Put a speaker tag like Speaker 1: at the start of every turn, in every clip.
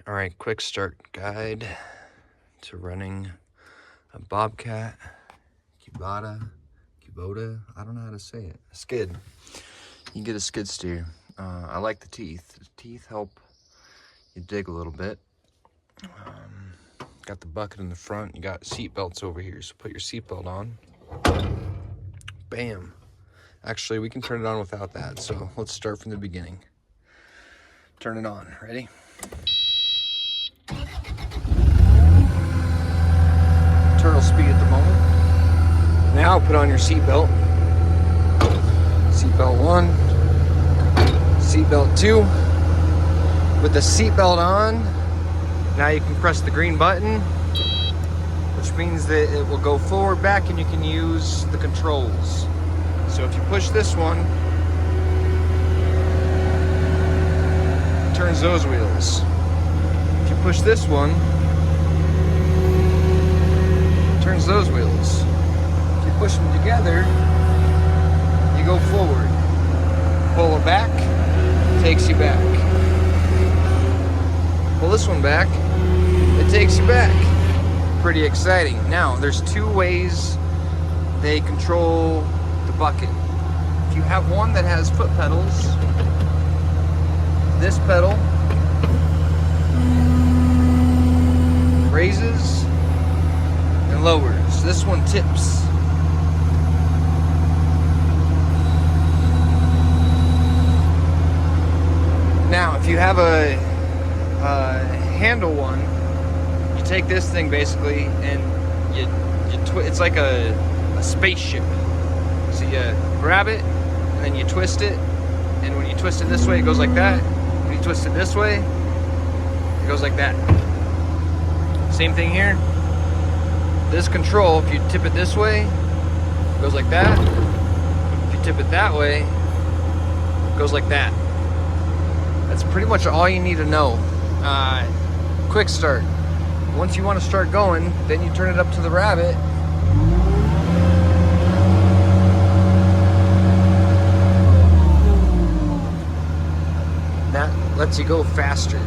Speaker 1: All right, quick start guide to running a Bobcat, Kubota, I don't know how to say it, a skid. You can get a skid steer. I like the teeth. The teeth help you dig a little bit. Got the bucket in the front. You got seat belts over here, so put your seat belt on. Bam. Actually, we can turn it on without that, so let's start from the beginning. Turn it on. Ready? Turtle speed at the moment. Now put on your seatbelt. Seatbelt 1, seatbelt 2. With the seatbelt on, now you can press the green button, which means that it will go forward, back, and you can use the controls. So if you push this one, it turns those wheels. If you push this one, turns those wheels. If you push them together, you go forward. Pull it back, takes you back. Pull this one back, it takes you back. Pretty exciting. Now, there's two ways they control the bucket. If you have one that has foot pedals, this pedal raises and lowers. This one tips. Now, if you have a handle one, you take this thing basically and it's like a spaceship. So you grab it and then you twist it, and when you twist it this way, it goes like that. When you twist it this way, it goes like that. Same thing here. This control, if you tip it this way, it goes like that. If you tip it that way, it goes like that. That's pretty much all you need to know. Quick start. Once you want to start going, then you turn it up to the rabbit. That lets you go faster.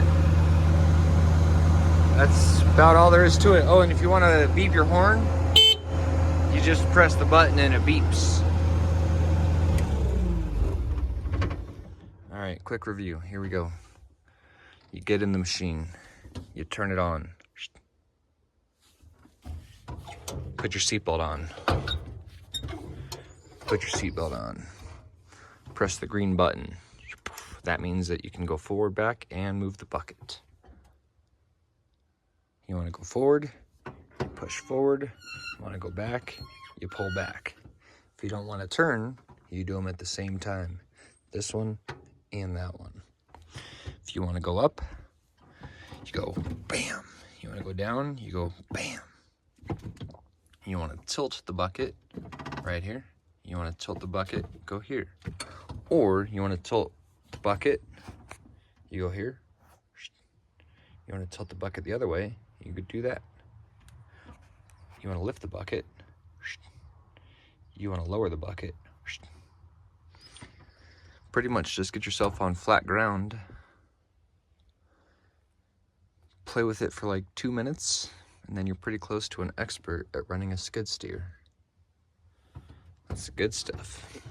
Speaker 1: That's about all there is to it. Oh, and if you want to beep your horn, you just press the button and it beeps. All right, quick review. Here we go. You get in the machine. You turn it on. Put your seatbelt on. Put your seatbelt on. Press the green button. That means that you can go forward, back, and move the bucket. You want to go forward, you push forward. You want to go back, you pull back. If you don't want to turn, you do them at the same time. This one and that one. If you want to go up, you go bam. You want to go down, you go bam. You want to tilt the bucket right here. You want to tilt the bucket, go here. Or you want to tilt the bucket, you go here. You want to tilt the bucket the other way, you could do that. You want to lift the bucket, you want to lower the bucket. Pretty much just get yourself on flat ground. Play with it for like 2 minutes, and then you're pretty close to an expert at running a skid steer. That's the good stuff.